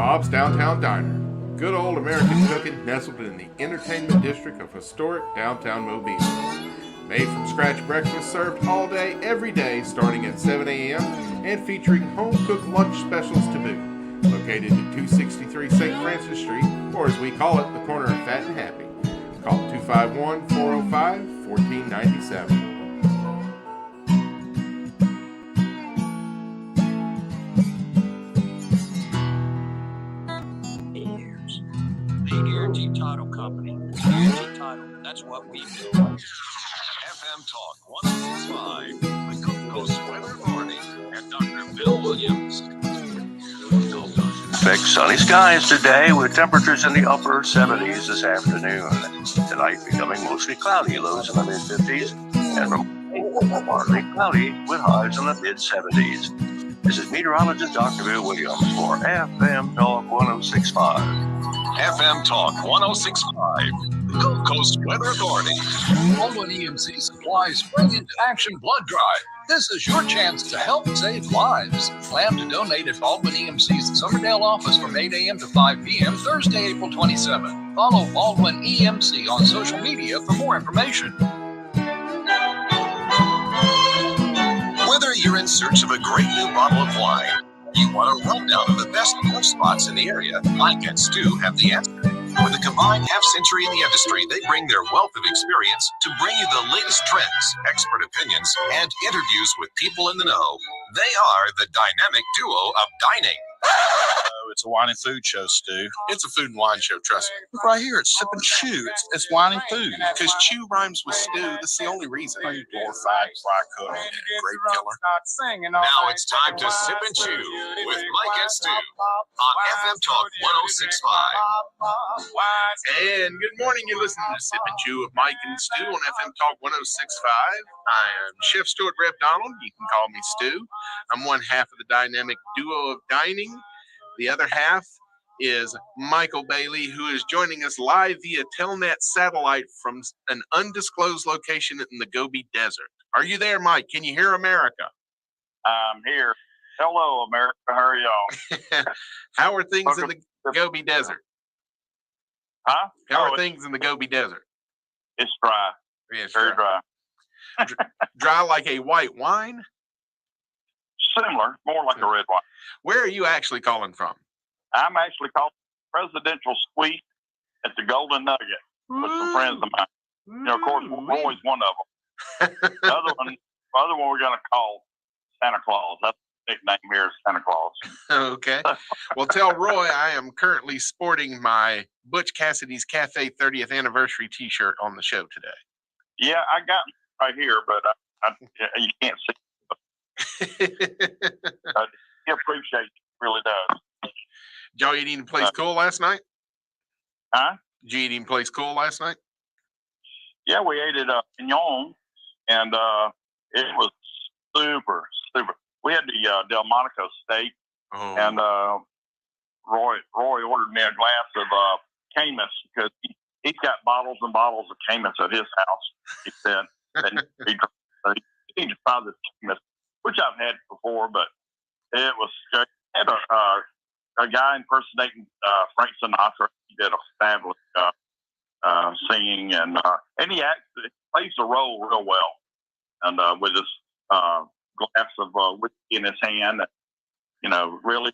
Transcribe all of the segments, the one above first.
Bob's Downtown Diner. Good old American cooking nestled in the entertainment district of historic downtown Mobile. Made from scratch breakfast served all day, every day, starting at 7 a.m. and featuring home-cooked lunch specials to boot. Located at 263 St. Francis Street, or as we call it, the corner of Fat and Happy. Call 251-405-1497. The Guarantee Title Company. Guarantee Title. That's what we do. FM Talk 165 with Coast Weather Morning and Dr. Bill Williams. Expect sunny skies today with temperatures in the upper 70s this afternoon. Tonight becoming mostly cloudy, lows in the mid-50s, and partly cloudy with highs in the mid-70s. This is meteorologist Dr. Bill Williams for FM Talk 1065. FM Talk 1065, the Gulf Coast Weather Authority. Baldwin EMC supplies Spring into Action Blood Drive. This is your chance to help save lives. Plan to donate at Baldwin EMC's Summerdale office from 8 a.m. to 5 p.m. Thursday, April 27th. Follow Baldwin EMC on social media for more information. Whether you're in search of a great new bottle of wine, you want a rundown of the best pour spots in the area, Mike and Stu have the answer. With a combined half-century in the industry, they bring their wealth of experience to bring you the latest trends, expert opinions, and interviews with people in the know. They are the dynamic duo of dining. It's a wine and food show, Stu. It's a food and wine show, trust me. Right here, it's Sip and Chew. It's wine and food. Because chew rhymes with stew. That's the only reason. You glorified fry cook. Great killer. Now it's time to Sip and Chew with Mike and Stu on FM Talk 1065. And good morning. You're listening to Sip and Chew with Mike and Stu on FM Talk 1065. I am Chef Stuart Rep Donald. You can call me Stu. I'm one half of the dynamic duo of dining. The other half is Michael Bailey, who is joining us live via Telnet satellite from an undisclosed location in the Gobi Desert. Are you there, Mike? Can you hear America? I'm here. Hello, America. How are y'all? How are things in the Gobi Desert? Huh? How are things in the Gobi Desert? It's dry. Yeah, it's very dry. Dry like a white wine? Similar, more like a red wine. Where are you actually calling from? I'm actually calling Presidential Suite at the Golden Nugget with some friends of mine. You know, of course, Roy's one of them. The other one we're going to call Santa Claus. That's the nickname here is Santa Claus. Okay. Well, tell Roy I am currently sporting my Butch Cassidy's Cafe 30th Anniversary T-shirt on the show today. Yeah, I got it right here, but you can't see. He appreciates it, really does. Did y'all eat any place cool last night? Huh? Did you eat any place cool last night? Yeah, we ate at Mignon, and it was super. We had the Delmonico steak, and Roy ordered me a glass of Camus because he's got bottles and bottles of Camus at his house. He said that he needs to try this Camus, which I've had before, but it was good. I had a guy impersonating Frank Sinatra. He did a fabulous singing, and he actually plays the role real well. And with his glass of whiskey in his hand, you know, really,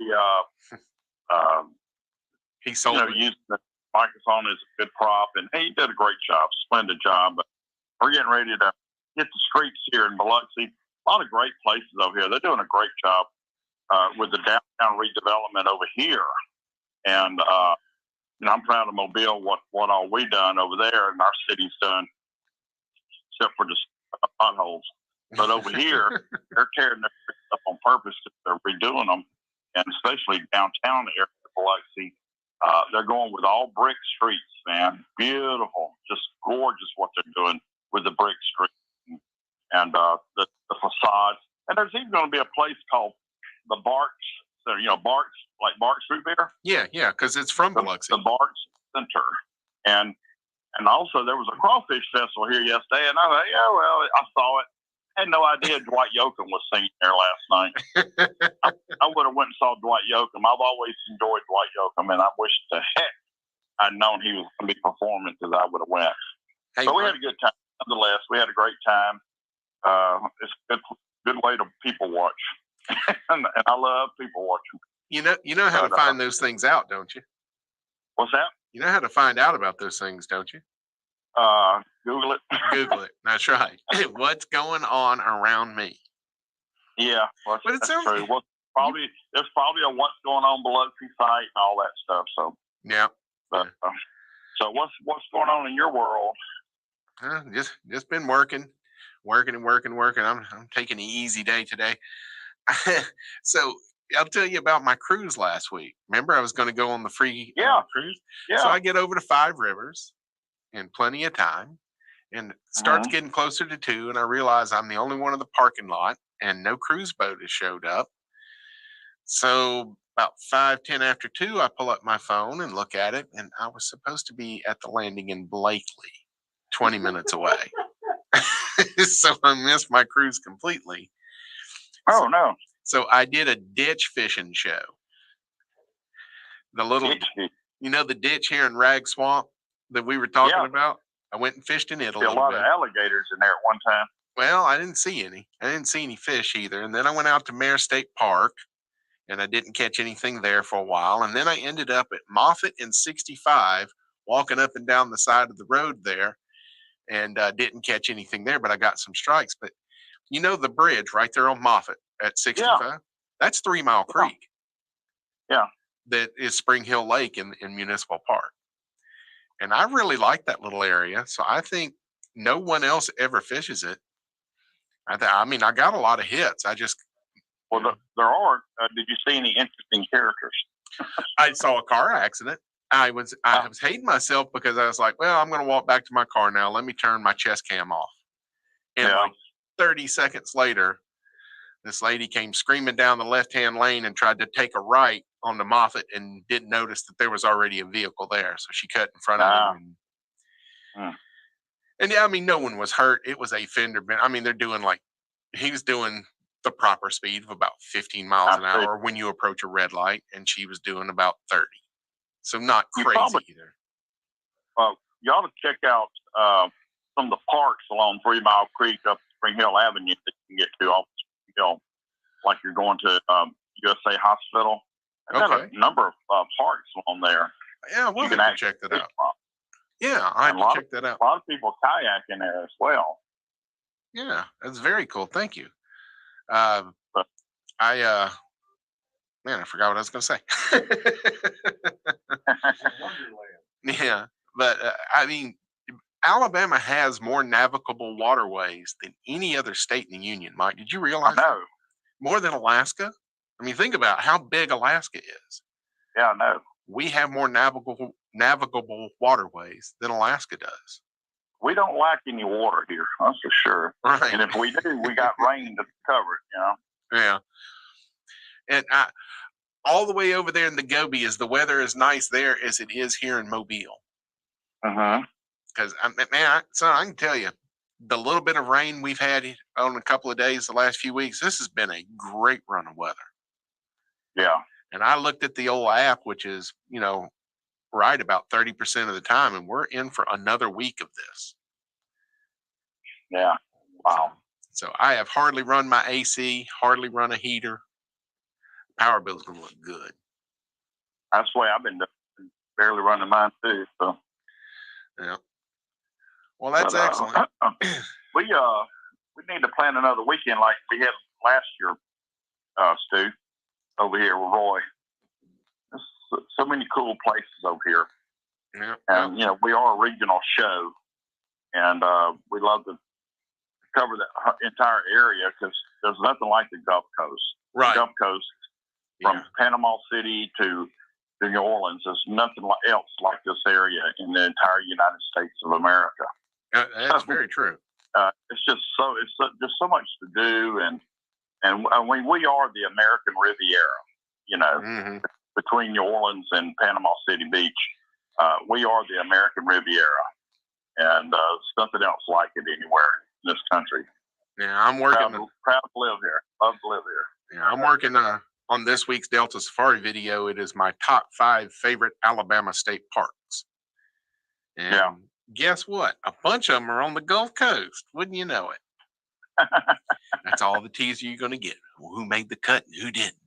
he sold using the microphone as a good prop, and he did a great job, splendid job. But we're getting ready to hit the streets here in Biloxi. A lot of great places over here. They're doing a great job with the downtown redevelopment over here. And, you know, I'm proud of Mobile, what all we done over there and our city's done, except for just potholes. But over here, they're tearing their streets up on purpose. They're redoing them, and especially downtown area of Biloxi. They're going with all brick streets, man. Beautiful. Just gorgeous what they're doing with the brick streets. And the facades. And there's even going to be a place called the Barks, so, you know, Barks, like Barks Root Beer. Yeah, because it's from Biloxi. The Barks Center. And also there was a crawfish festival here yesterday, and I thought, yeah, well, I saw it. had no idea Dwight Yoakam was singing there last night. I would have went and saw Dwight Yoakam. I've always enjoyed Dwight Yoakam, and I wish to heck I'd known he was going to be performing because I would have went. Hey, but we had a good time. Nonetheless, we had a great time. It's a good way to people watch, and I love people watching. You know how to find those things out, don't you? What's that? You know how to find out about those things, don't you? Google it. Google it. That's right. What's going on around me? Yeah, well, but it's that's true. Well, there's probably a what's going on Biloxi site and all that stuff. So yeah. But, so what's going on in your world? Just been working. I'm taking an easy day today. So I'll tell you about my cruise last week. Remember, I was going to go on the free cruise. Yeah. So I get over to 5 Rivers in plenty of time, and it starts getting closer to 2, and I realize I'm the only one in the parking lot, and no cruise boat has showed up. So about 5:10 after 2, I pull up my phone and look at it, and I was supposed to be at the landing in Blakely, 20 minutes away. So I missed my cruise completely. Oh, no. So I did a ditch fishing show. The little, the ditch here in Rag Swamp that we were talking about? I went and fished in it a little bit. A lot of alligators in there at one time. Well, I didn't see any. I didn't see any fish either. And then I went out to Mare State Park, and I didn't catch anything there for a while. And then I ended up at Moffett and 65, walking up and down the side of the road there, and didn't catch anything there, but I got some strikes. But the bridge right there on Moffett at 65? That's 3 Mile Creek. Yeah. That is Spring Hill Lake in Municipal Park. And I really like that little area. So I think no one else ever fishes it. I got a lot of hits. Well, there are. Did you see any interesting characters? I saw a car accident. I was hating myself because I was like, well, I'm going to walk back to my car now. Let me turn my chest cam off. And like 30 seconds later, this lady came screaming down the left-hand lane and tried to take a right on the Moffett and didn't notice that there was already a vehicle there. So she cut in front of him. And no one was hurt. It was a fender bender. They're doing he was doing the proper speed of about 15 miles an hour when you approach a red light, and she was doing about 30. So not crazy either. You ought to check out some of the parks along 3 Mile Creek up Spring Hill Avenue that you can get to off Spring Hill, like you're going to USA Hospital. They've got a number of parks along there. Yeah, we'll have to check that out. Yeah, I have to check that out. A lot of people kayak in there as well. Yeah, that's very cool. Thank you. I forgot what I was going to say. Yeah, but Alabama has more navigable waterways than any other state in the union. Mike, did you realize that? No. More than Alaska? Think about how big Alaska is. Yeah, I know. We have more navigable waterways than Alaska does. We don't lack any water here, that's for sure. Right. And if we do, we got rain to cover it, Yeah. And all the way over there in the Gobi, is the weather as nice there as it is here in Mobile. Because, I can tell you, the little bit of rain we've had on a couple of days the last few weeks, this has been a great run of weather. Yeah. And I looked at the old app, which is, right about 30% of the time, and we're in for another week of this. Yeah. Wow. So I have hardly run my AC, hardly run a heater. Power bill's going to look good. That's the way I've been doing, barely running mine too. So. Yeah. Well, that's excellent. We need to plan another weekend like we had last year, Stu, over here with Roy. There's so many cool places over here. Yeah. And, we are a regional show, and we love to cover that entire area because there's nothing like the Gulf Coast. Right. The Gulf Coast, from Panama City to New Orleans, there's nothing else like this area in the entire United States of America. That's very true. It's just so much to do, and we are the American Riviera, between New Orleans and Panama City Beach. We are the American Riviera, and there's nothing else like it anywhere in this country. Yeah, I'm working. Proud to live here. Love to live here. Yeah, I'm working on this week's Delta Safari video. It is my top 5 favorite Alabama state parks. And guess what? A bunch of them are on the Gulf Coast. Wouldn't you know it? That's all the teaser you're going to get. Who made the cut and who didn't.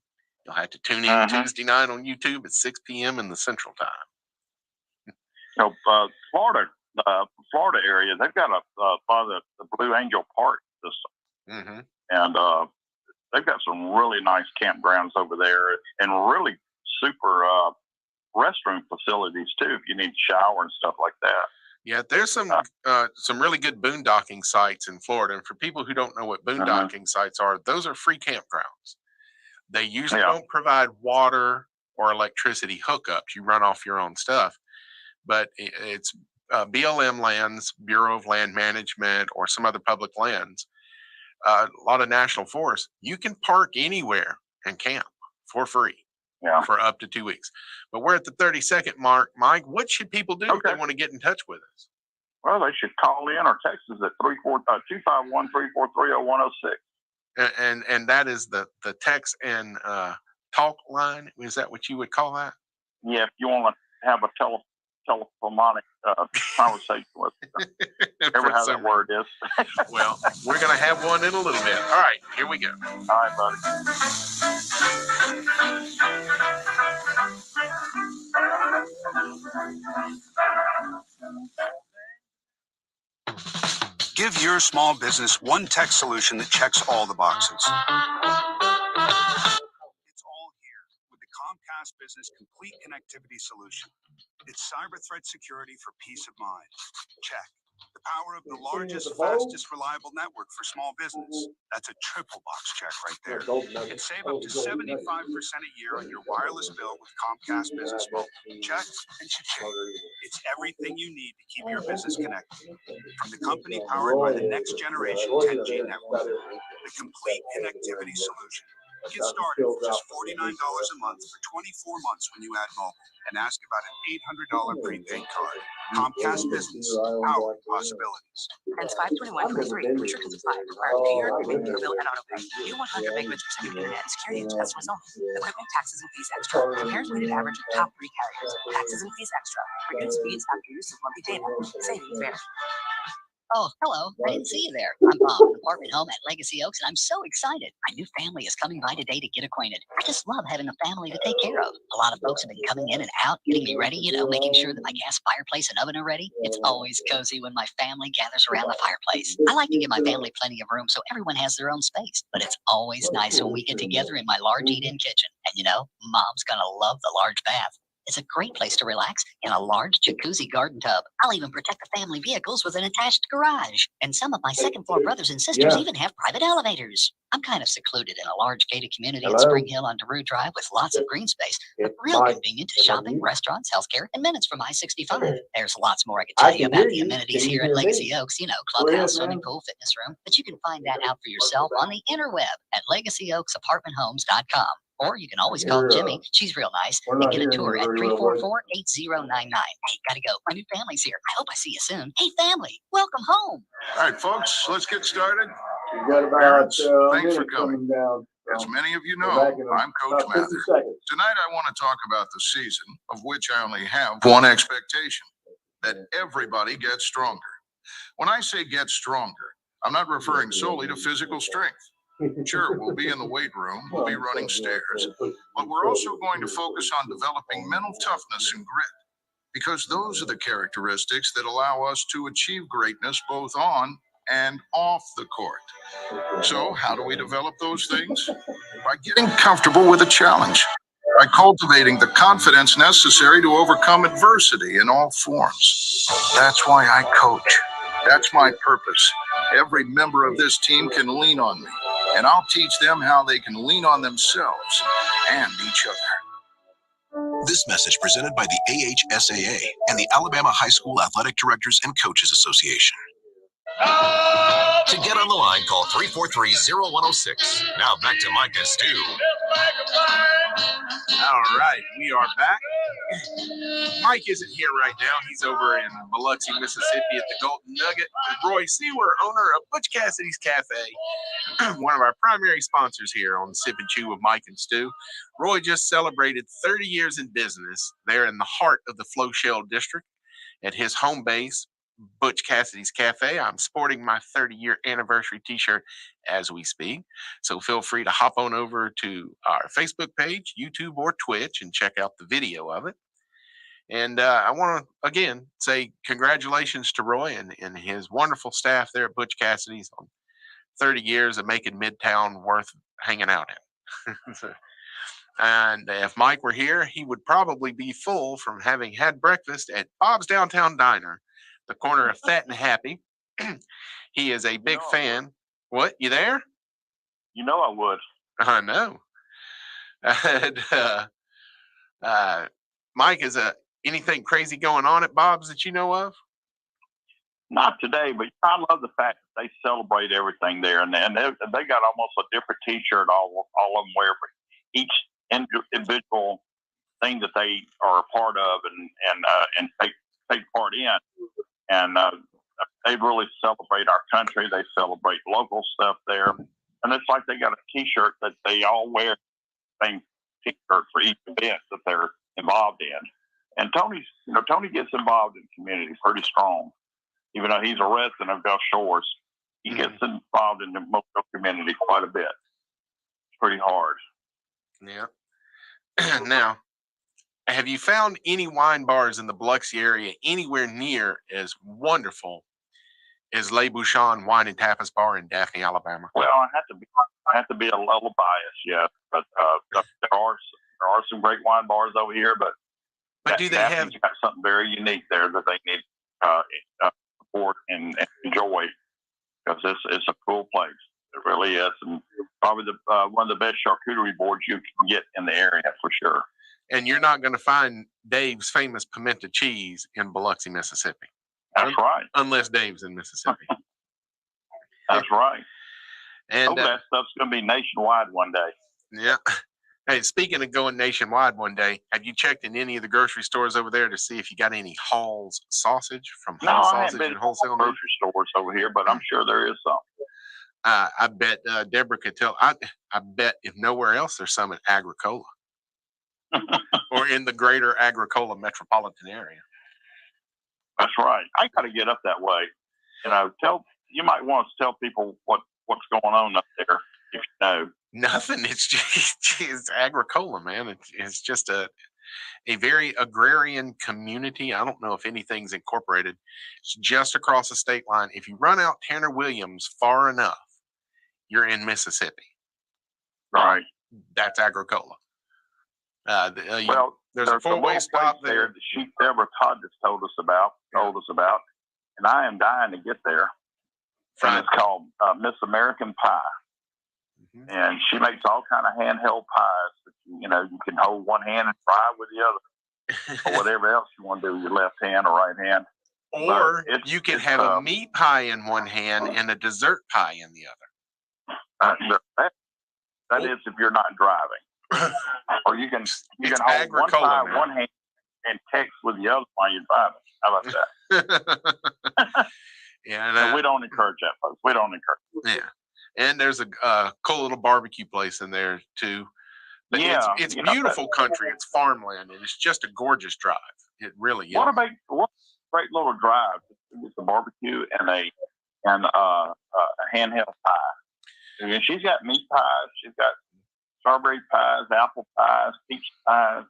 You'll have to tune in Tuesday night on YouTube at 6 p.m. in the Central Time. So, Florida area, they've got by the Blue Angel Park system. And they've got some really nice campgrounds over there and really super restroom facilities too, if you need to shower and stuff like that. Yeah, there's some really good boondocking sites in Florida. And for people who don't know what boondocking sites are, those are free campgrounds. They usually don't provide water or electricity hookups. You run off your own stuff. But it's BLM lands, Bureau of Land Management, or some other public lands. A lot of national forests. You can park anywhere and camp for free for up to 2 weeks. But we're at the 30-second mark. Mike, what should people do if they want to get in touch with us? Well, they should call in or text us at 251-343-0106. And that is the text and talk line. Is that what you would call that? Yeah, if you want to have a telephonic conversation with whatever how that word is. Well, we're going to have one in a little bit. All right, here we go. All right, buddy. Give your small business one tech solution that checks all the boxes. It's all here with the Comcast Business Complete Connectivity Solution. It's cyber threat security for peace of mind. Check. The power of the largest, fastest, reliable network for small business. That's a triple box check right there. And save up to 75% a year on your wireless bill with Comcast Business Mobile. Check and cha-ching. It's everything you need to keep your business connected. From the company powered by the next generation 10G network, the Complete Connectivity Solution. Get started for just $49 a month for 24 months when you add mobile, and ask about an $800 prepaid card. Comcast Business, powering possibilities. Ends 5/21/23. Restrictions apply. Required to pay your agreement through bill and autopay. New 100 megabits per second internet and security to customers only. Equipment, taxes, and fees extra. Compares weighted average of top 3 carriers. Taxes and fees extra. Reduced speeds after use of monthly data. Savings vary. Oh, hello. I didn't see you there. I'm Bob, an apartment home at Legacy Oaks, and I'm so excited. My new family is coming by today to get acquainted. I just love having a family to take care of. A lot of folks have been coming in and out, getting me ready, making sure that my gas fireplace and oven are ready. It's always cozy when my family gathers around the fireplace. I like to give my family plenty of room so everyone has their own space, but it's always nice when we get together in my large eat-in kitchen. And Mom's gonna love the large bath. It's a great place to relax in a large jacuzzi garden tub. I'll even protect the family vehicles with an attached garage. And some of my second floor brothers and sisters even have private elevators. I'm kind of secluded in a large gated community in Spring Hill on DeRue Drive with lots of green space, but real convenient to shopping, restaurants, healthcare, and minutes from I-65. There's lots more I could tell you about the amenities here at Legacy Oaks, clubhouse, swimming pool, fitness room, but you can find that out for yourself on the interweb at LegacyOaksApartmentHomes.com. Or you can always call Jimmy. She's real nice. And get a tour at 344-8099. Hey, gotta go. My new family's here. I hope I see you soon. Hey, family, welcome home. All right, folks, let's get started. Parents, thanks for coming. As many of you know, I'm Coach Mather. Tonight I want to talk about the season, of which I only have one expectation, that everybody gets stronger. When I say get stronger, I'm not referring solely to physical strength. Sure, we'll be in the weight room, we'll be running stairs, but we're also going to focus on developing mental toughness and grit, because those are the characteristics that allow us to achieve greatness both on and off the court. So how do we develop those things? By getting comfortable with a challenge, by cultivating the confidence necessary to overcome adversity in all forms. That's why I coach. That's my purpose. Every member of this team can lean on me, and I'll teach them how they can lean on themselves and each other. This message presented by the AHSAA and the Alabama High School Athletic Directors and Coaches Association. To get on the line, call 343-0106. Now back to Mike and Stu. All right, we are back. Mike isn't here right now. He's over in Biloxi, Mississippi at the Golden Nugget with Roy Sewer, owner of Butch Cassidy's Cafe, one of our primary sponsors here on Sip and Chew with Mike and Stu. Roy just celebrated 30 years in business there in the heart of the Floshell District at his home base, Butch Cassidy's Cafe. I'm sporting my 30-year anniversary t-shirt as we speak. So feel free to hop on over to our Facebook page, YouTube, or Twitch and check out the video of it. And I want to, again, say congratulations to Roy and his wonderful staff there at Butch Cassidy's on 30 years of making Midtown worth hanging out in. And if Mike were here, he would probably be full from having had breakfast at Bob's Downtown Diner, the corner of Fat and Happy. He is a big fan. What? You there? You know I would. I know. And, Mike, is anything crazy going on at Bob's that you know of? Not today, but I love the fact that they celebrate everything there, and they got almost a different T-shirt all of them wear for each individual thing that they are a part of and take part in. And they really celebrate our country. They celebrate local stuff there. And it's like they got a T-shirt that they all wear, same T-shirt for each event that they're involved in. And Tony gets involved in community pretty strong. Even though he's a resident of Gulf Shores, he gets involved in the local community quite a bit. It's pretty hard. Yeah. Now, have you found any wine bars in the Biloxi area anywhere near as wonderful as Le Bouchon Wine and Tapas Bar in Daphne, Alabama? Well, I have to be a little biased, yeah. But there are some great wine bars over here, but do they have got something very unique there that they need support and enjoy, because it's a cool place. It really is, and probably one of the best charcuterie boards you can get in the area for sure. And you're not going to find Dave's famous pimento cheese in Biloxi, Mississippi. That's right. Unless Dave's in Mississippi. That's right. And that stuff's going to be nationwide one day. Yeah. Hey, speaking of going nationwide one day, have you checked in any of the grocery stores over there to see if you got any Hall's sausage from Hall Sausage and Wholesale grocery stores over here, but I'm sure there is some. I bet Deborah could tell. I bet if nowhere else, there's some in Agricola or in the greater Agricola metropolitan area. That's right. I got to get up that way. You might want to tell people what's going on up there if you know. Nothing. It's just it's Agricola, man. It's just a very agrarian community. I don't know if anything's incorporated. It's just across the state line. If you run out Tanner Williams far enough, you're in Mississippi. Right. That's Agricola. There's a four-way stop there. The Sheep Deborah Todd just told us about, and I am dying to get there. And it's called Miss American Pie. Mm-hmm. And she makes all kind of handheld pies that you can hold one hand and fry with the other, or whatever else you want to do with your left hand or right hand. Or you can have a meat pie in one hand and a dessert pie in the other. That is if you're not driving. Or you can hold one pie in one hand and text with the other while you're driving. How about that? Yeah, and we don't encourage that, folks. We don't encourage it. Yeah. And there's a cool little barbecue place in there too. But it's beautiful country. It's farmland, and it's just a gorgeous drive. It really is. What a great little drive! It's a barbecue and a handheld pie. And she's got meat pies. She's got strawberry pies, apple pies, peach pies,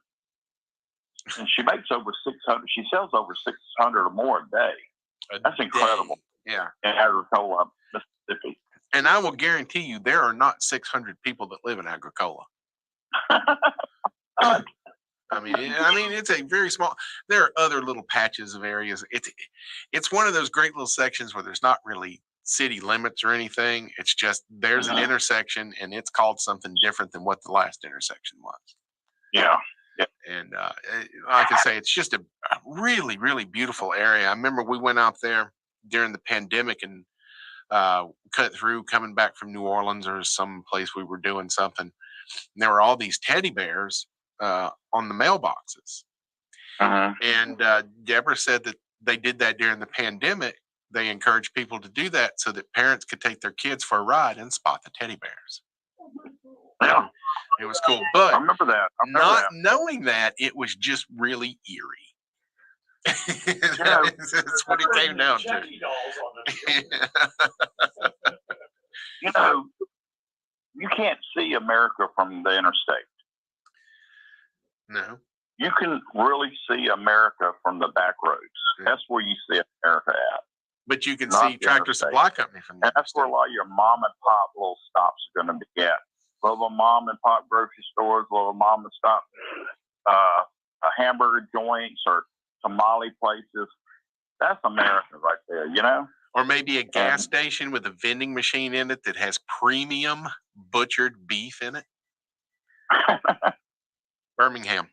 and she makes over 600. She sells over 600 or more a day. That's incredible. Yeah. In Agricola, Mississippi. And I will guarantee you there are not 600 people that live in Agricola. I mean, it's a very small. There are other little patches of areas. It's one of those great little sections where there's not really city limits or anything. It's just there's an intersection, and it's called something different than what the last intersection was. Yeah. And like I say, it's just a really, really beautiful area. I remember we went out there during the pandemic and cut through coming back from New Orleans or some place we were doing something. And there were all these teddy bears on the mailboxes. And Deborah said that they did that during the pandemic. They encouraged people to do that so that parents could take their kids for a ride and spot the teddy bears. Yeah. It was cool. But I remember that. Knowing that, it was just really eerie. That's what it came down to. You know, you can't see America from the interstate. No. You can really see America from the back roads. That's where you see America at. But you can see Tractor Supply Company from there. That's where a lot of your mom and pop little stops are going to be at. Little mom and pop grocery stores, little mom and stop hamburger joints or tamale places. That's America right there, you know? Or maybe a gas station with a vending machine in it that has premium butchered beef in it. Birmingham.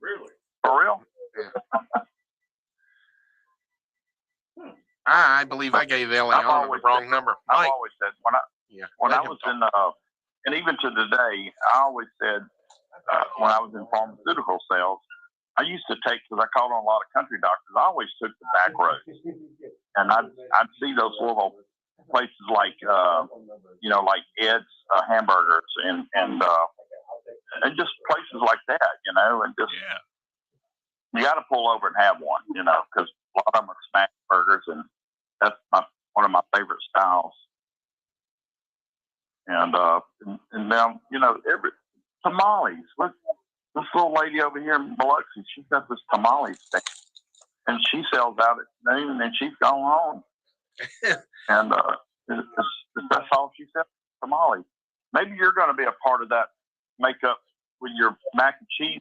Really? For real? Yeah. I believe I gave Eliana the wrong number. I've always said when I was in and even to today, I always said when I was in pharmaceutical sales, I used to take, because I called on a lot of country doctors, I always took the back roads, and I'd see those little places like like Ed's hamburgers and just places like that, you know, and just you got to pull over and have one, you know, because a lot of them are smash burgers, and that's one of my favorite styles. And now, you know, tamales. Look, this little lady over here in Biloxi, she's got this tamale stand, and she sells out at noon, and she's gone home. And that's all she sells, tamales. Maybe you're going to be a part of that makeup with your mac and cheese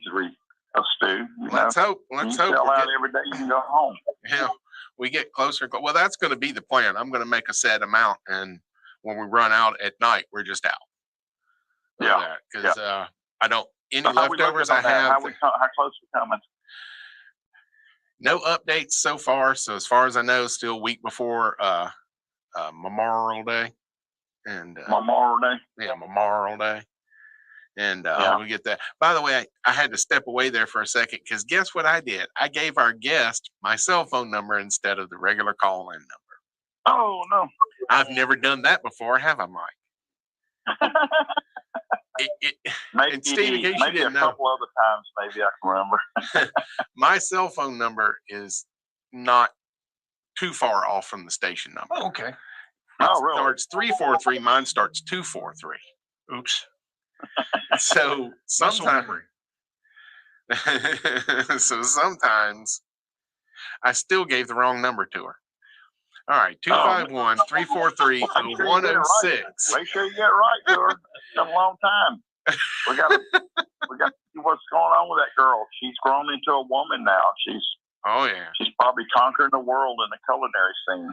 stew. Let's hope. Let's hope. Sell out every day. You can go home. Yeah, we get closer. Well, that's going to be the plan. I'm going to make a set amount, and when we run out at night, we're just out. Yeah, because I don't any leftovers I have. How close we coming? No updates so far. So as far as I know, still a week before Memorial Day. And Memorial Day. Yeah, Memorial Day. And we get that. By the way, I had to step away there for a second because guess what I did? I gave our guest my cell phone number instead of the regular call-in number. Oh no! I've never done that before, have I, Mike? Maybe, Steve, in case you maybe didn't a couple other times, maybe I can remember. My cell phone number is not too far off from the station number. Oh, okay. Oh, really? Starts 343. Mine starts 243. Oops. So sometimes, I still gave the wrong number to her. All right, 251-343-106. Make sure you get it right, girl. It's been a long time. We got to see what's going on with that girl. She's grown into a woman now. She's probably conquering the world in the culinary scene.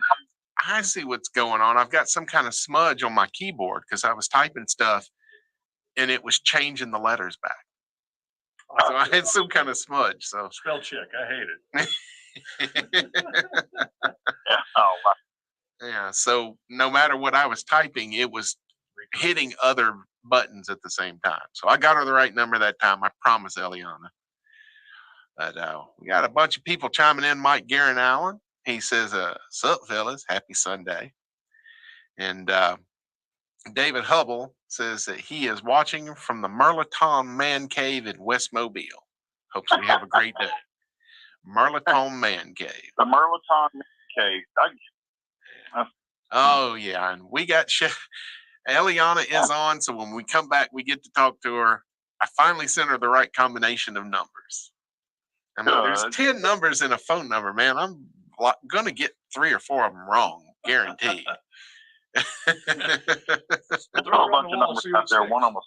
I see what's going on. I've got some kind of smudge on my keyboard because I was typing stuff and it was changing the letters back. So I had some kind of smudge. So spell check. I hate it. Yeah. So no matter what I was typing, it was hitting other buttons at the same time. So I got her the right number that time. I promise, Eliana. But we got a bunch of people chiming in. Mike Guerin Allen. He says, "Sup, fellas? Happy Sunday." And David Hubble says that he is watching from the Merleton Man Cave in West Mobile. Hopes we have a great day. Merleton Man Cave. The Merleton Man Cave. Oh, yeah. And we got Chef Eliana is on. So when we come back, we get to talk to her. I finally sent her the right combination of numbers. I mean, there's 10 numbers in a phone number, man. I'm going to get 3 or 4 of them wrong, guaranteed. Throw a bunch of numbers out there. One of them.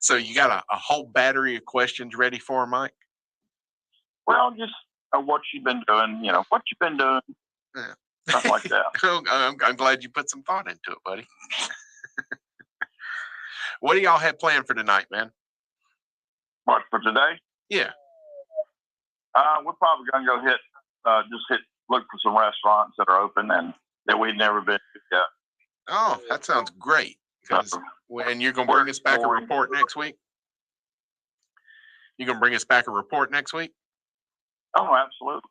So you got a whole battery of questions ready for her, Mike? Well, just what you've been doing, what you've been doing, stuff like that. I'm glad you put some thought into it, buddy. What do y'all have planned for tonight, man? What, for today? Yeah. We're probably going to go look for some restaurants that are open and that we've never been to yet. Oh, that sounds great. Because And you're going to bring us back a report next week? You going to bring us back a report next week? Oh, absolutely.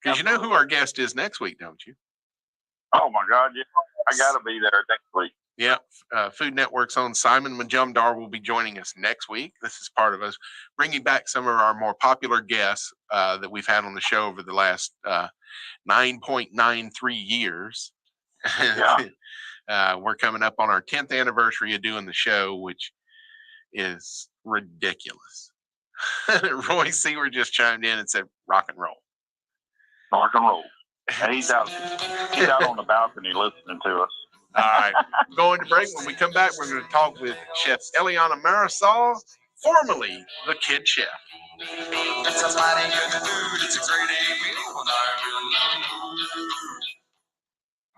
Because you know who our guest is next week, don't you? Oh my God, yeah. I got to be there next week. Yeah, Food Network's own Simon Majumdar will be joining us next week. This is part of us bringing back some of our more popular guests that we've had on the show over the last 9.93 years. Yeah. We're coming up on our 10th anniversary of doing the show, which is ridiculous. Roy Seaver just chimed in and said, rock and roll. Rock and roll. And he's out on the balcony listening to us. All right, going to break. When we come back, we're going to talk with Chef Eliana Marisol, formerly the Kid Chef.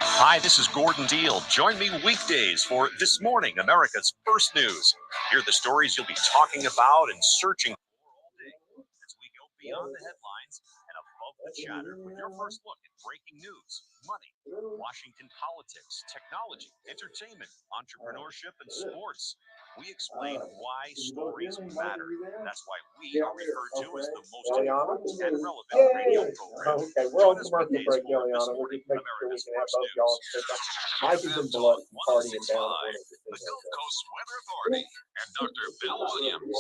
Hi, this is Gordon Deal. Join me weekdays for This Morning, America's First News. Hear the stories you'll be talking about and searching for all day as we go beyond the headlines and above the chatter with your first look at breaking news, money, Washington politics, technology, entertainment, entrepreneurship, and sports. We explain why stories matter. That's why we are referred to as the most important and relevant radio program. Okay, we're on commercial break, Eliana. We're just making sure we can have both y'all. Mike is in blood partying down. The Gulf Coast Weather Authority and Dr. Bill Williams.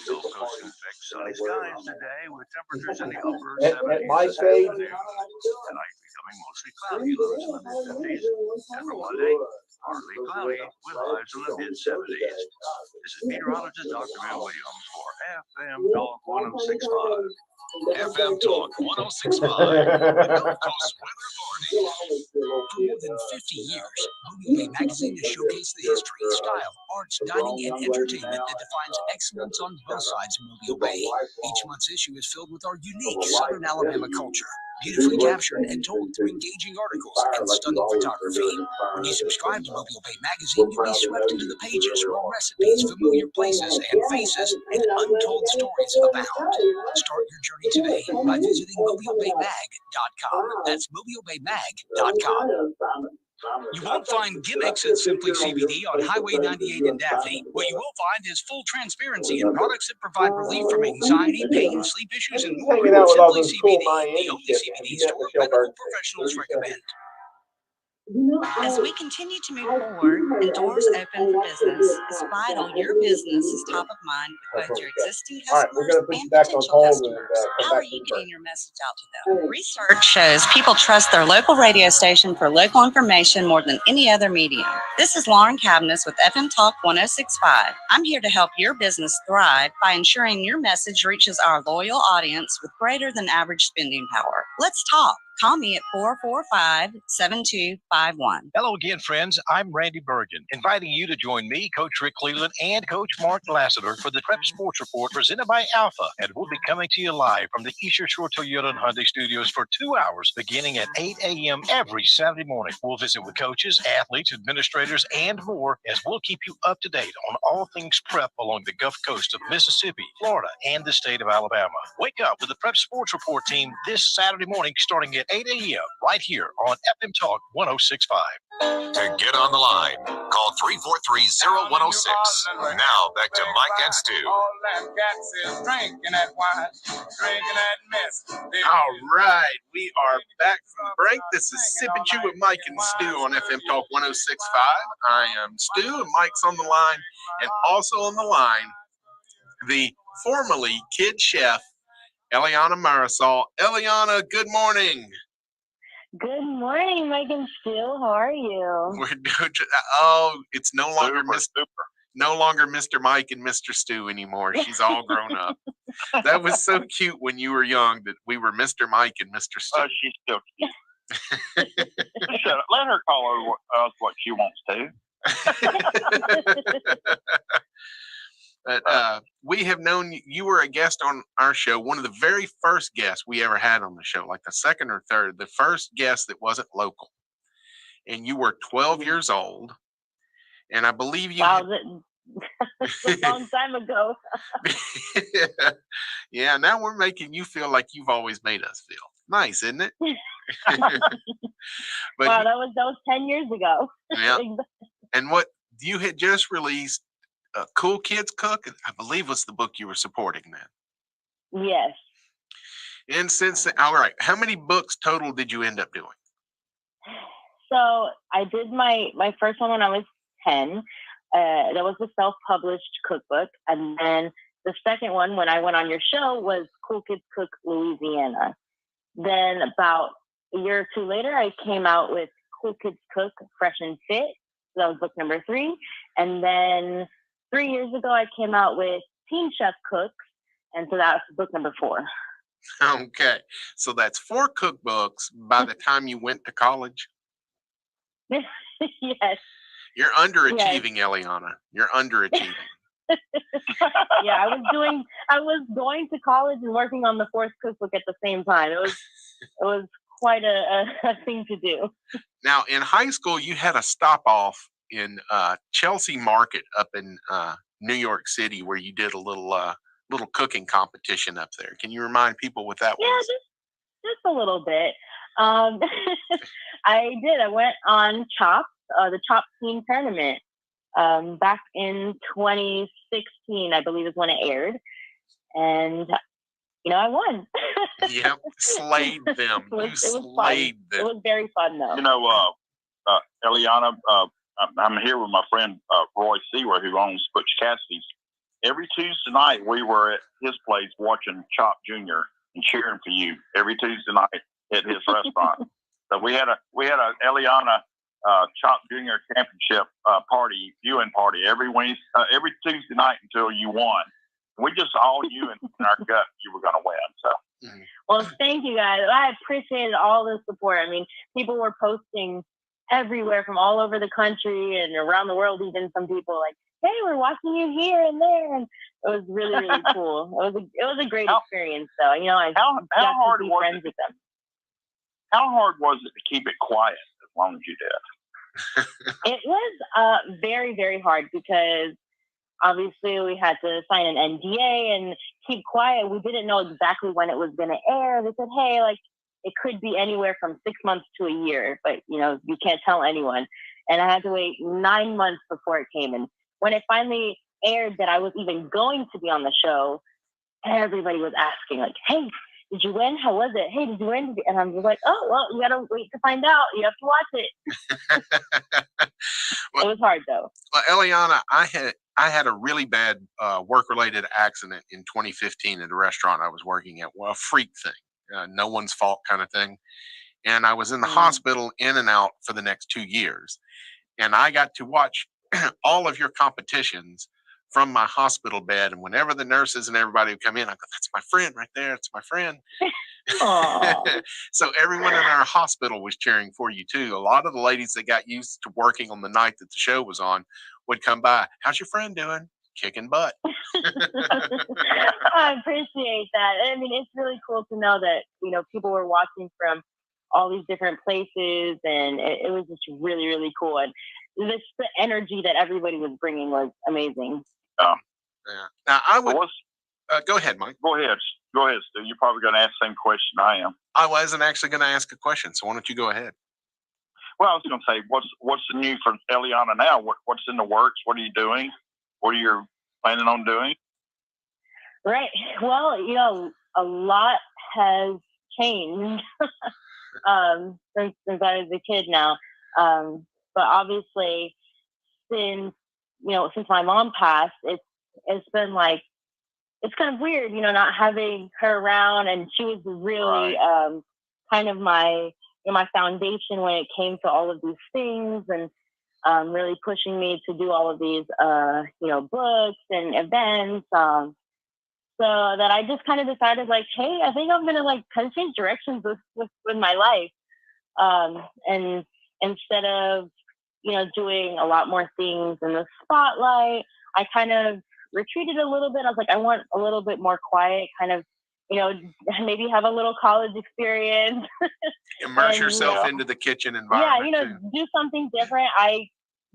Gulf Coast expects sunny skies today with temperatures in the upper At 70s. my stage, Tonight becoming mostly cloudy, lows in the mid-50s. And for Monday, partly cloudy with highs in the mid-70s. This is meteorologist Dr. Bill Williams for FM Talk 1065. FM Talk 1065, the Gulf Coast Weather Authority. For more than 50 years, Mobile Bay Magazine has showcased the history, style, arts, dining, and entertainment that defines excellence on both sides of Mobile Bay. Each month's issue is filled with our unique Southern Alabama culture, beautifully captured and told through engaging articles and stunning photography. When you subscribe to Mobile Bay Magazine, you'll be swept into the pages where recipes, familiar places and faces, and untold stories abound. Start your journey today by visiting mobilebaymag.com. That's mobilebaymag.com. You won't find gimmicks at Simply CBD on Highway 98 in Daphne. What you will find is full transparency in products that provide relief from anxiety, pain, sleep issues, and more. hanging out with all Simply those cool CBD, Miami the only chicks. CBD You get store Michelle medical Berg. professionals recommend. As we continue to move forward and doors open for business, it's vital your business is top of mind with both your existing All right, we're customers gonna put you and back on potential hold and customers. come How back are to you the getting your message out to them? Research shows people trust their local radio station for local information more than any other medium. This is Lauren Cabness with FM Talk 1065. I'm here to help your business thrive by ensuring your message reaches our loyal audience with greater than average spending power. Let's talk. Call me at 445-7251. Hello again, friends. I'm Randy Bergen, inviting you to join me, Coach Rick Cleveland, and Coach Mark Lassiter for the Prep Sports Report presented by Alpha. And we'll be coming to you live from the Eastern Shore Toyota and Hyundai studios for 2 hours, beginning at 8 a.m. every Saturday morning. We'll visit with coaches, athletes, administrators, and more as we'll keep you up to date on all things prep along the Gulf Coast of Mississippi, Florida, and the state of Alabama. Wake up with the Prep Sports Report team this Saturday morning starting at 8 a.m. right here on FM Talk 1065. To get on the line, call 343-0106. Now back to Mike and Stu. All right, we are back from break. This is Sip and Chew with Mike and Stu on FM Talk 1065. I am Stu, and Mike's on the line, and also on the line, the formerly Kid Chef, Eliana Marisol. Eliana, good morning. Good morning, Mike and Stu. How are you? We're good. Oh, it's no longer Mr. Mike and Mr. Stu anymore. She's all grown up. That was so cute when you were young that we were Mr. Mike and Mr. Stu. Oh, she's still cute. Shut up. Let her call us what she wants to. But we have known you were a guest on our show, one of the very first guests we ever had on the show, like the second or third, the first guest that wasn't local. And you were 12 years old. And I believe you. Wow, that's a long time ago. Yeah, now we're making you feel like you've always made us feel. Nice, isn't it? But wow, that was 10 years ago. Yeah. And what you had just released Cool Kids Cook, I believe was the book you were supporting then. Yes. And since then, all right, how many books total did you end up doing? So I did my first one when I was 10. That was a self-published cookbook. And then the second one, when I went on your show, was Cool Kids Cook Louisiana. Then about a year or two later, I came out with Cool Kids Cook Fresh and Fit. So that was book number 3. And then 3 years ago, I came out with Teen Chef Cooks. And so that was book number 4. Okay. So that's 4 cookbooks by the time you went to college? Yes. You're underachieving, yes. Eliana. You're underachieving. Yeah, I was going to college and working on the 4th cookbook at the same time. It was quite a thing to do. Now, in high school, you had a stop off in Chelsea Market up in New York City where you did a little cooking competition up there. Can you remind people what that was? Yeah, just a little bit. I did. I went on Chopped, the Chopped Team Tournament, back in 2016, I believe is when it aired. And, I won. Yep, slayed them. You slayed them. It was very fun, though. Eliana, I'm here with my friend Roy Seawer, who owns Butch Cassidy's. Every Tuesday night, we were at his place watching Chop Jr. and cheering for you every Tuesday night at his restaurant. So we had a Eliana Chop Jr. Championship viewing party every Tuesday night until you won. We just all knew in our gut you were going to win. So, well, thank you guys. I appreciated all the support. I mean, people were posting everywhere from all over the country and around the world. Even some people like, "Hey, we're watching you here and there," and it was really, really cool. It was a great experience. So, I how hard to be was friends it? with them. How hard was it to keep it quiet as long as you did? It was very, very hard because obviously we had to sign an NDA and keep quiet. We didn't know exactly when it was going to air. They said, "Hey, it could be anywhere from 6 months to a year, but you can't tell anyone." And I had to wait 9 months before it came. And when it finally aired that I was even going to be on the show, everybody was asking like, "Hey, did you win? How was it? Hey, did you win?" And I'm just like, "Oh, well, you got to wait to find out. You have to watch it." Well, it was hard though. Well, Eliana, I had a really bad work-related accident in 2015 at a restaurant I was working at. Well, a freak thing, no one's fault kind of thing. And I was in the hospital in and out for the next 2 years. And I got to watch all of your competitions from my hospital bed. And whenever the nurses and everybody would come in, I go, "That's my friend right there. It's my friend." So everyone in our hospital was cheering for you too. A lot of the ladies that got used to working on the night that the show was on would come by. "How's your friend doing?" "Kicking butt." I appreciate that. I mean, it's really cool to know that, people were watching from all these different places, and it was just really, really cool. And the energy that everybody was bringing was amazing. Yeah. Now I would go ahead, Mike. Go ahead, Stu. You're probably going to ask the same question I am. I wasn't actually going to ask a question, so why don't you go ahead? Well, I was going to say, what's the new for Eliana now? What's in the works? What are you doing? What are you planning on doing? Right. Well, a lot has changed since I was a kid now. But obviously, since my mom passed, it's been like, it's kind of weird, not having her around. And she was really kind of my foundation when it came to all of these things, and really pushing me to do all of these, books and events. So that I just kind of decided like, hey, I think I'm going to kind of change directions with my life. And instead of, doing a lot more things in the spotlight, I kind of retreated a little bit. I was like, I want a little bit more quiet, kind of, maybe have a little college experience. Immerse yourself into the kitchen environment. Yeah, do something different. I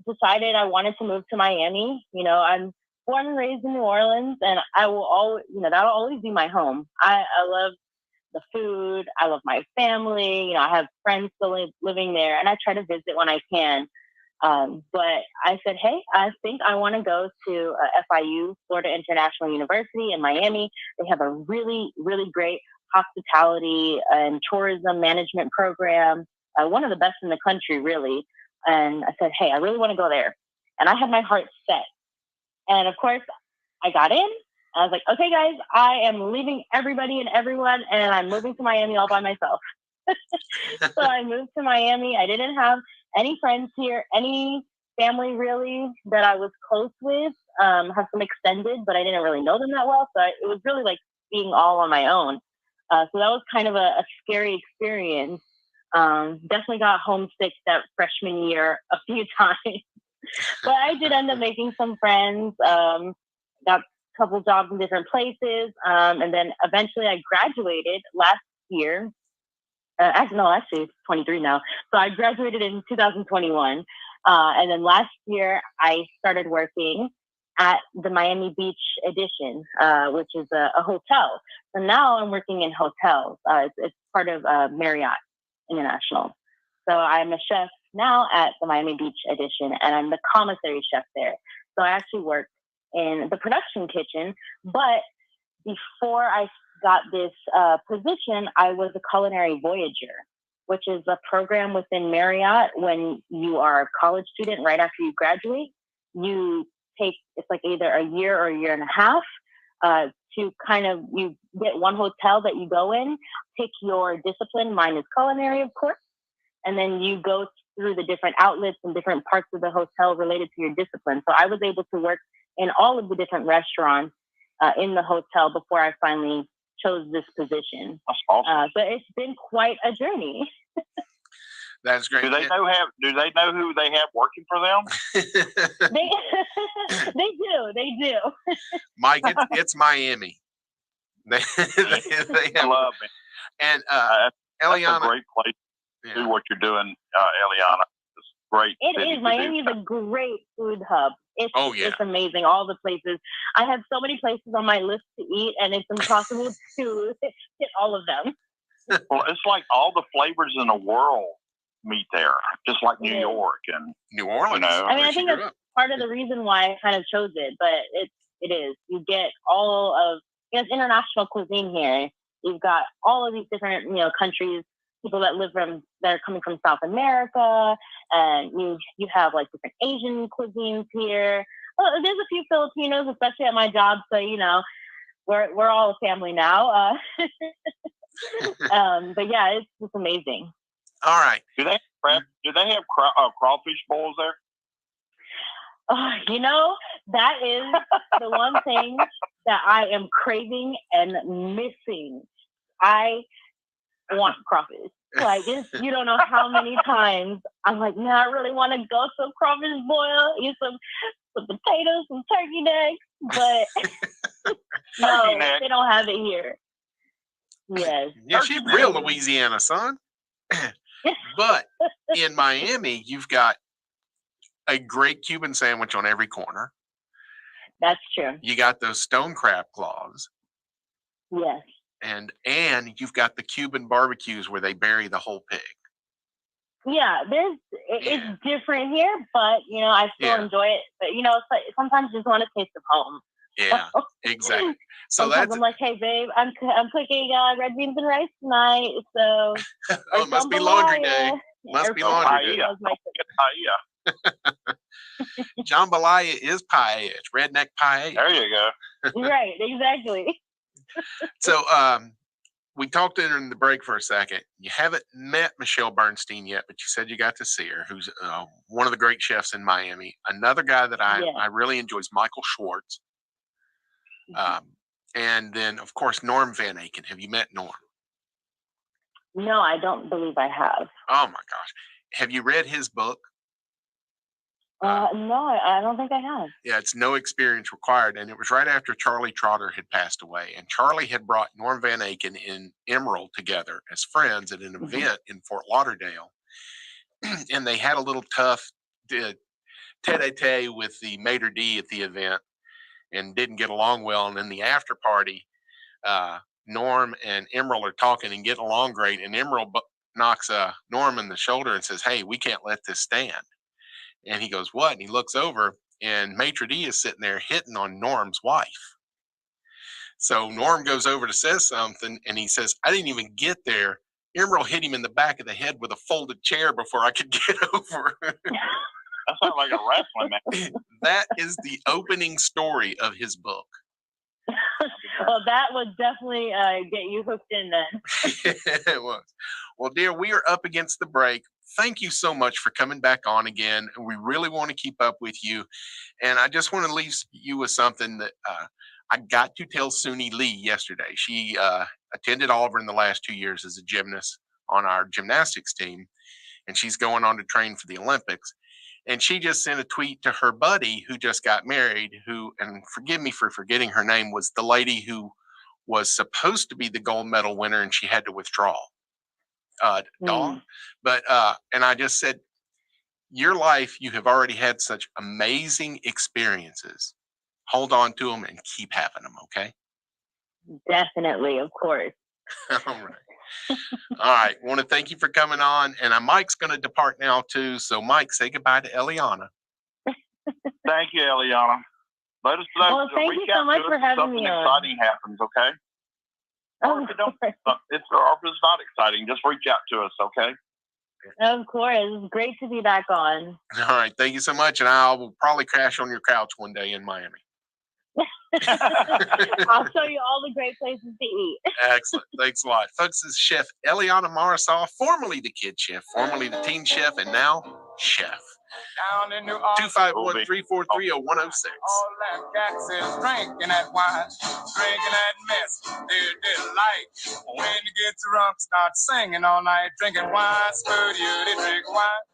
decided I wanted to move to Miami. I'm born and raised in New Orleans, and I will always, that'll always be my home. I love the food. I love my family. I have friends still living there, and I try to visit when I can. But I said, hey, I think I want to go to FIU, Florida International University in Miami. They have a really, really great hospitality and tourism management program, one of the best in the country, really. And I said, hey, I really want to go there. And I had my heart set. And of course, I got in. I was like, okay, guys, I am leaving everybody and everyone, and I'm moving to Miami all by myself. So I moved to Miami. I didn't have any friends here, any family really that I was close with. Have some extended, but I didn't really know them that well. So it was really like being all on my own. So that was kind of a scary experience. Definitely got homesick that freshman year a few times. But I did end up making some friends, got a couple jobs in different places. And then eventually I graduated last year. Actually, 23 now. So I graduated in 2021. And then last year I started working at the Miami Beach Edition, which is a hotel. So now I'm working in hotels. It's part of Marriott International. So I'm a chef now at the Miami Beach Edition, and I'm the commissary chef there. So I actually work in the production kitchen. But before I got this position, I was a culinary voyager, which is a program within Marriott. When you are a college student right after you graduate, you take, it's like either a year or a year and a half to kind of, you get one hotel that you go in, pick your discipline. Mine is culinary, of course. And then you go through the different outlets and different parts of the hotel related to your discipline. So I was able to work in all of the different restaurants in the hotel before I finally chose this position. That's awesome. So it's been quite a journey. That's great. Do they know who they have working for them? They do. Mike, it's Miami. They have, love it. And That's Eliana, a great place to do what you're doing, Eliana. It's great. It is. Miami is a great food hub. It's amazing. All the places. I have so many places on my list to eat, and it's impossible to hit all of them. Well, it's like all the flavors in the world meet there, just like New York and New Orleans. You know, I mean, I think that's part of the reason why I kind of chose it, but it is. You get all of, it's international cuisine here. You've got all of these different, countries, people that are coming from South America, and you have like different Asian cuisines here. Well, there's a few Filipinos, especially at my job, so we're all a family now. But yeah, it's amazing. All right. Do they have crawfish bowls there? That is the one thing that I am craving and missing. I want crawfish. Like, you don't know how many times I'm like, man, I really want to go some crawfish boil, eat some potatoes, some turkey necks, but no, they don't have it here. Yes. Yeah, she's real Louisiana, son. But in Miami, you've got a great Cuban sandwich on every corner. That's true. You got those stone crab claws. Yes. And you've got the Cuban barbecues where they bury the whole pig. Yeah, it's different here, but I still enjoy it. But it's like sometimes you just want a taste of home. Yeah, exactly. So sometimes I'm like, hey babe, I'm cooking red beans and rice tonight. So it must be laundry day. Must be laundry day. Jambalaya is paella. It's redneck paella. There you go. Right, exactly. So we talked in the break for a second. You haven't met Michelle Bernstein yet, but you said you got to see her, who's one of the great chefs in Miami. Another guy that I really enjoy is Michael Schwartz. And then, of course, Norm Van Aken. Have you met Norm? No, I don't believe I have. Oh, my gosh. Have you read his book? No, I don't think I have. Yeah, it's No Experience Required. And it was right after Charlie Trotter had passed away. And Charlie had brought Norm Van Aken and Emerald together as friends at an event in Fort Lauderdale. And they had a little tough tete-a-tete with the maitre d' at the event and didn't get along well. And in the after party, Norm and Emerald are talking and getting along great. And Emerald knocks Norm in the shoulder and says, hey, we can't let this stand. And he goes, what? And he looks over, and Maitre D is sitting there hitting on Norm's wife. So Norm goes over to say something, and he says, I didn't even get there. Emerald hit him in the back of the head with a folded chair before I could get over. That sounds like a wrestling match. That is the opening story of his book. Well, that would definitely get you hooked in then. It was. Well, dear, we are up against the break. Thank you so much for coming back on again. We really want to keep up with you. And I just want to leave you with something that I got to tell Suni Lee yesterday. She attended Auburn the last 2 years as a gymnast on our gymnastics team, and she's going on to train for the Olympics. And she just sent a tweet to her buddy who just got married, who, and forgive me for forgetting her name, was the lady who was supposed to be the gold medal winner, and she had to withdraw. Dawn. But, and I just said, your life, you have already had such amazing experiences. Hold on to them and keep having them, okay? Definitely, of course. All right. All right. Want to thank you for coming on. And Mike's going to depart now, too. So, Mike, say goodbye to Eliana. Thank you, Eliana. Let us know. Well, thank you so much for having me on. Something exciting happens, okay? Oh, or if it's not exciting, just reach out to us, okay? Of course. It's great to be back on. All right. Thank you so much. And I will probably crash on your couch one day in Miami. I'll show you all the great places to eat. Excellent. Thanks a lot. Folks, this is Chef Eliana Marisol, formerly the kid chef, formerly the teen chef, and now chef. 251-343-0106. All that cats is drinking that wine, drinking that mess, they delight. When you get drunk, start singing all night, drinking wine, smooth you, they drink wine.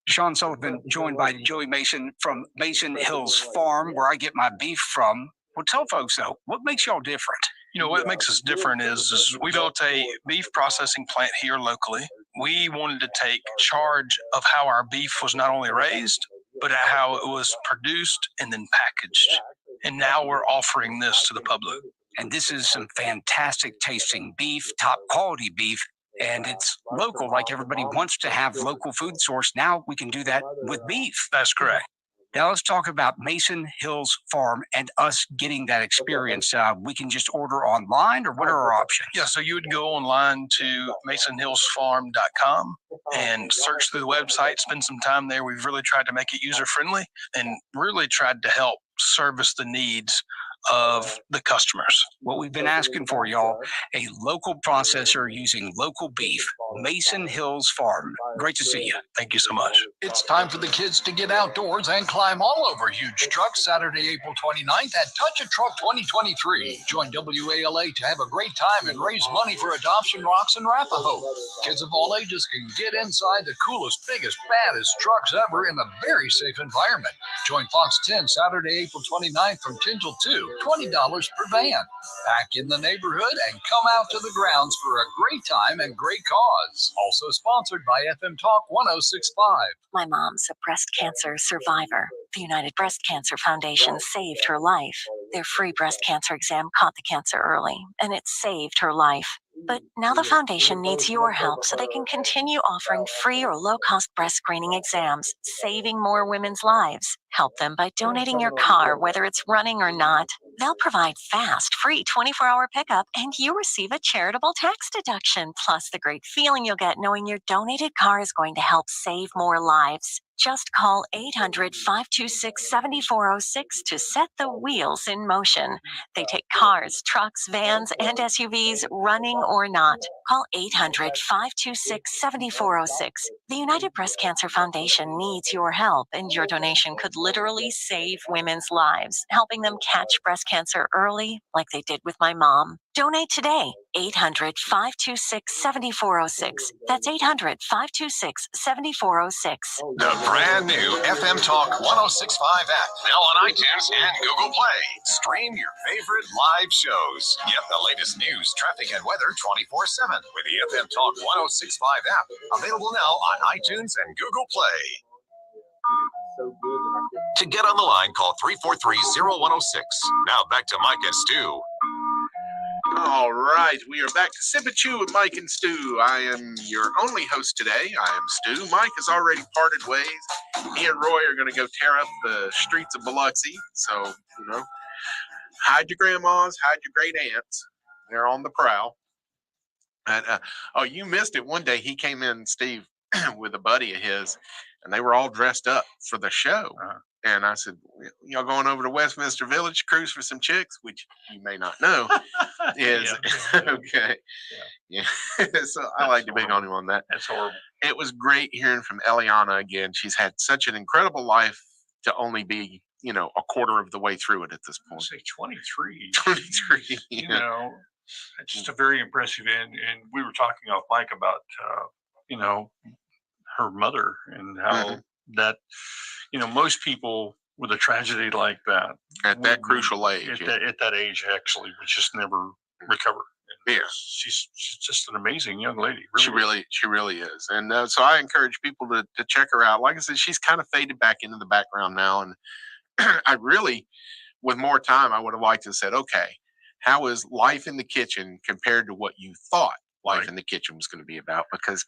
Sean Sullivan, joined by Joey Mason from Mason Hills Farm, where I get my beef from. Well, tell folks, though, what makes y'all different? You know, what makes us different is we built a beef processing plant here locally. We wanted to take charge of how our beef was not only raised, but how it was produced and then packaged. And now we're offering this to the public. And this is some fantastic tasting beef, top quality beef. And it's local, like everybody wants to have local food source. Now we can do that with beef. That's correct. Now let's talk about Mason Hills Farm and us getting that experience. We can just order online, or what are our options? Yeah, so you would go online to masonhillsfarm.com and search through the website, spend some time there. We've really tried to make it user-friendly and really tried to help service the needs of the customers. What we've been asking for, y'all, a local processor using local beef, Mason Hills Farm. Great to see you. Thank you so much. It's time for the kids to get outdoors and climb all over huge trucks Saturday, April 29th at Touch a Truck 2023. Join WALA to have a great time and raise money for Adoption Rocks and Arapahoe. Kids of all ages can get inside the coolest, biggest, baddest trucks ever in a very safe environment. Join Fox 10 Saturday, April 29th from 10 till 2. $20 per van. Back in the neighborhood and come out to the grounds for a great time and great cause. Also sponsored by FM Talk 1065. My mom's a breast cancer survivor. The United Breast Cancer Foundation saved her life. Their free breast cancer exam caught the cancer early, and it saved her life. But now the foundation needs your help so they can continue offering free or low-cost breast screening exams, saving more women's lives. Help them by donating your car, whether it's running or not. They'll provide fast, free 24-hour pickup, and you receive a charitable tax deduction, plus the great feeling you'll get knowing your donated car is going to help save more lives. Just call 800-526-7406 to set the wheels in motion. They take cars, trucks, vans, and SUVs, running or not. Call 800-526-7406. The United Breast Cancer Foundation needs your help, and your donation could literally save women's lives, helping them catch breast cancer early, like they did with my mom. Donate today. 800-526-7406. That's 800-526-7406. The brand new FM Talk 1065 app, now on iTunes and Google Play. Stream your favorite live shows. Get the latest news, traffic, and weather 24/7 with the FM Talk 1065 app. Available now on iTunes and Google Play. To get on the line, call 343-0106. Now back to Mike and Stu. All right, we are back to Sip and Chew with Mike and Stu. I am your only host today. I am Stu. Mike has already parted ways. He and Roy are going to go tear up the streets of Biloxi. So, hide your grandmas, hide your great aunts. They're on the prowl. And, oh, you missed it. One day he came in, Steve, with a buddy of his, and they were all dressed up for the show. And I said, y'all going over to Westminster Village, cruise for some chicks, which you may not know is okay. Yeah. So I like to big on him on that. That's horrible. It was great hearing from Eliana again. She's had such an incredible life to only be, a quarter of the way through it at this point. Say 23. 23. It's just a very impressive. And we were talking off mic about, her mother and how that, most people with a tragedy like that at that crucial age, at that age, actually, would just never recover. Yeah, she's just an amazing young lady. She really is. And so I encourage people to check her out. Like I said, she's kind of faded back into the background now. And I really, with more time, I would have liked to have said, okay, how is life in the kitchen compared to what you thought life in the kitchen was going to be about? Because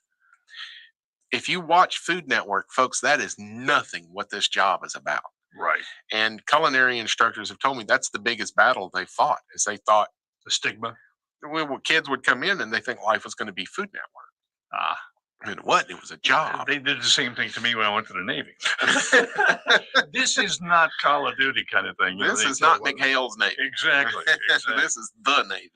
if you watch Food Network, folks, that is nothing what this job is about. Right. And culinary instructors have told me that's the biggest battle they fought, is they thought the stigma. Well, kids would come in and they think life was going to be Food Network. And what? It was a job. They did the same thing to me when I went to the Navy. This is not Call of Duty kind of thing. This is not McHale's Navy. Exactly. This is the Navy.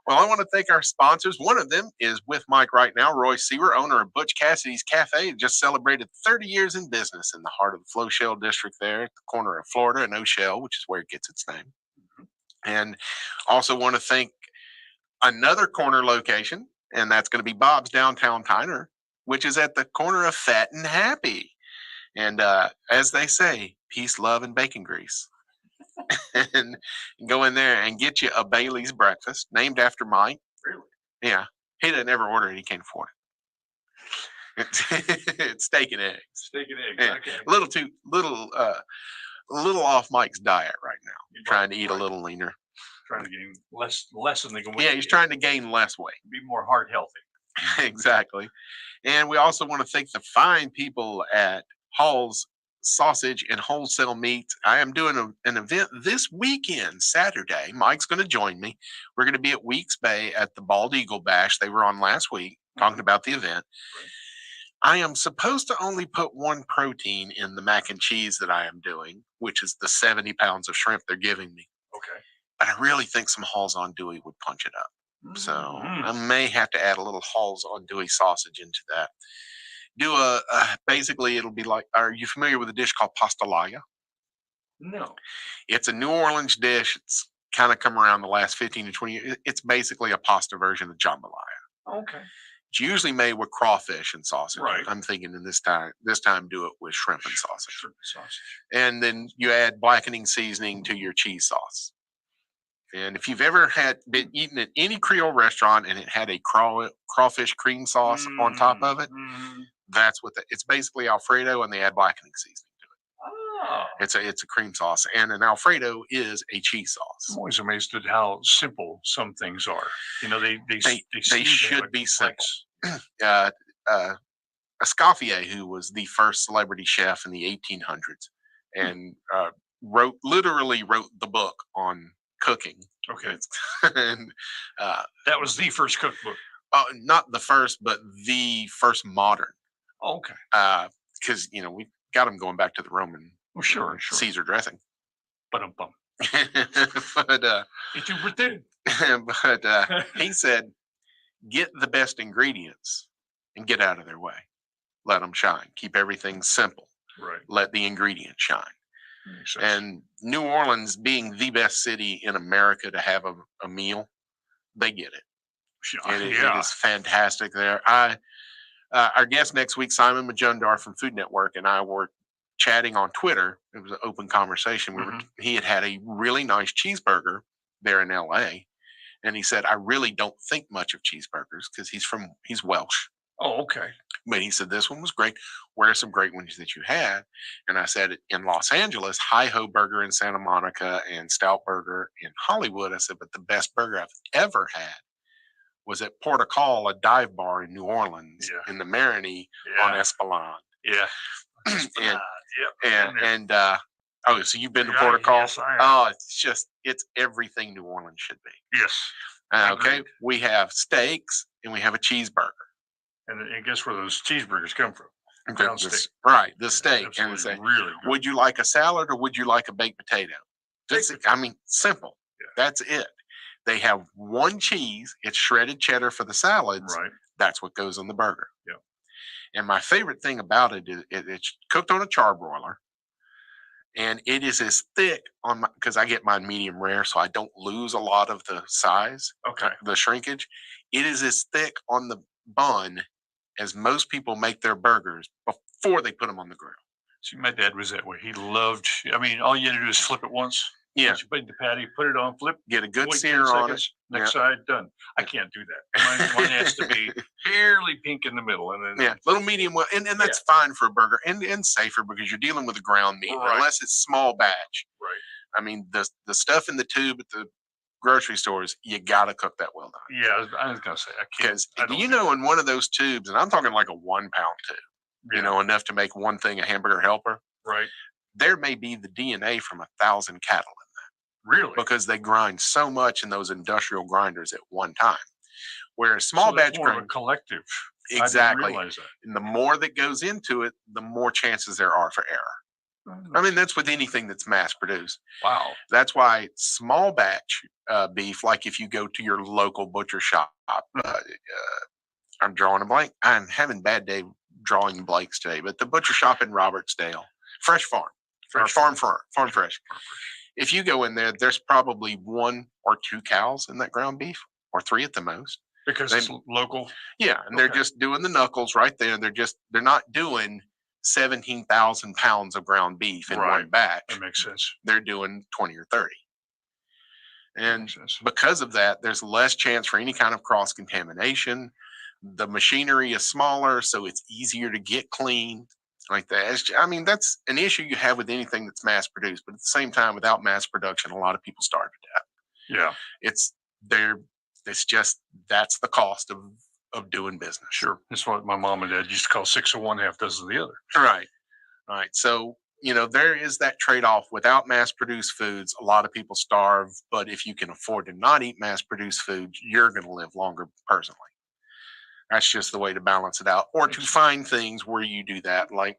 Well, I want to thank our sponsors. One of them is with Mike right now, Roy Seaver, owner of Butch Cassidy's Cafe, just celebrated 30 years in business in the heart of the Floshell district there at the corner of Florida and O'Shell, which is where it gets its name. And also want to thank another corner location, and that's going to be Bob's Downtown Diner, which is at the corner of Fat and Happy. And as they say, peace, love, and bacon grease. And go in there and get you a Bailey's breakfast named after Mike. Really? Yeah. He doesn't ever order it. He can't afford it. It's steak and eggs. Steak and eggs. Yeah. Okay. A little off Mike's diet right now. You're trying to eat a little leaner. Trying to gain less than they can. Yeah, he's trying to gain less weight. Be more heart healthy. Exactly. And we also want to thank the fine people at Hall's Sausage and Wholesale Meat. I am doing an event this weekend, Saturday. Mike's going to join me. We're going to be at Weeks Bay at the Bald Eagle Bash. They were on last week talking about the event. I am supposed to only put one protein in the mac and cheese that I am doing, which is the 70 pounds of shrimp they're giving me. Okay. But I really think some Hall's on Dewey would punch it up. So I may have to add a little Hall's on Dewey sausage into that. Do basically it'll be like, are you familiar with a dish called pastelaya? No. It's a New Orleans dish. It's kind of come around the last 15 to 20 years. It's basically a pasta version of jambalaya. Okay. It's usually made with crawfish and sausage. Right. I'm thinking in this time do it with shrimp and sausage. Shrimp and sausage. And then you add blackening seasoning to your cheese sauce. And if you've ever been eating at any Creole restaurant and it had a crawfish cream sauce on top of it, that's what it's basically Alfredo, and they add blackening seasoning to it. Oh. It's a cream sauce, and an Alfredo is a cheese sauce. I'm always amazed at how simple some things are. They should be simple. Escoffier, who was the first celebrity chef in the 1800s, and literally wrote the book on cooking. Okay. And that was the first cookbook. Not the first, but the first modern. Oh, okay. Because we got them going back to the Roman. Well, sure. Caesar dressing. But he said, get the best ingredients and get out of their way. Let them shine. Keep everything simple. Right. Let the ingredients shine. And New Orleans being the best city in America to have a meal, they get it. It is fantastic there. Our guest next week, Simon Majundar from Food Network, and I were chatting on Twitter. It was an open conversation. He had a really nice cheeseburger there in LA, and he said, I really don't think much of cheeseburgers because he's Welsh. Oh, okay. But he said, this one was great. Where are some great ones that you had? And I said, in Los Angeles, Hi-Ho Burger in Santa Monica and Stout Burger in Hollywood. I said, but the best burger I've ever had was at Port au Call, a dive bar in New Orleans, in the Marigny on Esplanade. Yeah. Oh, so you've been to Port au Call? Yes, I have. Oh, it's everything New Orleans should be. Yes. Okay, we have steaks and we have a cheeseburger. And guess where those cheeseburgers come from? Right, the steak. And Absolutely, say, really good. would you like a salad or would you like a baked potato? I mean, simple. That's it. They have one cheese. It's shredded cheddar for the salads. Right. That's what goes on the burger. Yeah. And my favorite thing about it is it's cooked on a charbroiler. And it is as thick on because I get mine medium rare, so I don't lose a lot of the size, the shrinkage. It is as thick on the bun as most people make their burgers before they put them on the grill. See, my dad was that way. He loved, I mean, all you had to do is flip it once. Yeah. Once you put the patty, put it on, flip. Get a good wait sear 10 on seconds, it. Next side, done. I can't do that. Mine has to be barely pink in the middle. And then little medium well. And that's fine for a burger and safer because you're dealing with a ground meat. Right. Unless it's small batch. Right. I mean, the stuff in the tube at the grocery stores, you got to cook that well done. Yeah, I was going to say, I can't. Because, in one of those tubes, and I'm talking like a 1 pound tube, enough to make one thing a hamburger helper. Right. There may be the DNA from 1,000 cattle in that. Really? Because they grind so much in those industrial grinders at one time. Whereas small batch more of a grind, collective. exactly. I didn't realize that. And the more that goes into it, the more chances there are for error. I mean, that's with anything that's mass produced. Wow. That's why small batch beef, like if you go to your local butcher shop, I'm drawing a blank. I'm having a bad day drawing blanks today, but the butcher shop in Robertsdale, Fresh Farm, Farm Fresh. If you go in there, there's probably 1 or 2 cows in that ground beef, or 3 at the most. Because it's local? Yeah, and they're just doing the knuckles right there. They're not doing 17,000 pounds of ground beef in one batch. That makes sense. They're doing 20 or 30. And because of that, there's less chance for any kind of cross contamination. The machinery is smaller, so it's easier to get clean like that. I mean, that's an issue you have with anything that's mass produced. But at the same time, without mass production, a lot of people starve to death. Yeah. It's just, that's the cost of doing business. Sure. That's what my mom and dad used to call 6 of one, half dozen of the other. Right. So, there is that trade-off. Without mass-produced foods, a lot of people starve. But if you can afford to not eat mass-produced foods, you're going to live longer personally. That's just the way to balance it out. Or to find things where you do that. Like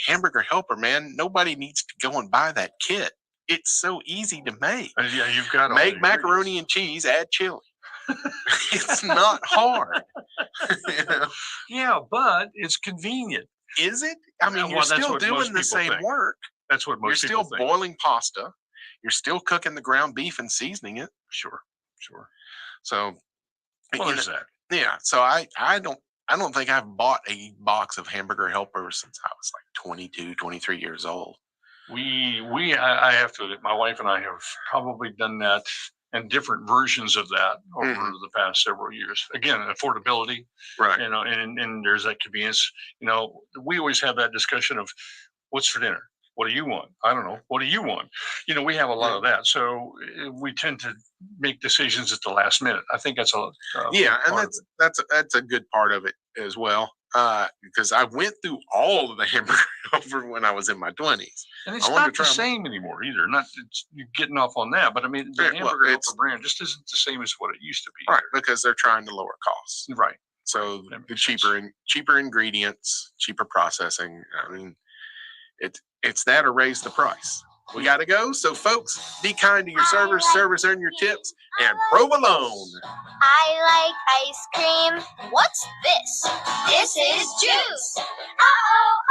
Hamburger Helper, man. Nobody needs to go and buy that kit. It's so easy to make. Yeah, you've got to make macaroni and cheese, add chili. It's not hard. Yeah, but it's convenient. Is it? I mean, you're still doing the same work. That's what most people think. You're still boiling pasta. You're still cooking the ground beef and seasoning it. Sure. So, there's that. Yeah. So I don't think I've bought a box of Hamburger Helpers since I was like 22, 23 years old. I have to admit, my wife and I have probably done that and different versions of that over the past several years. Again, affordability, right? And there's that convenience. We always have that discussion of what's for dinner. What do you want? I don't know. What do you want? We have a lot of that. So we tend to make decisions at the last minute. I think that's and that's a good part of it as well. Because I went through all of the Hamburger Helper when I was in my 20s. And it's not the same anymore either. Not you're getting off on that, but I mean, the Hamburger Helper brand just isn't the same as what it used to be. Right, because they're trying to lower costs. Right. So the cheaper ingredients, cheaper processing. I mean, it's that or raise the price. We got to go. So, folks, be kind to your servers. Servers earn your tips. And provolone. I like ice cream. What's this? This is juice. Uh-oh.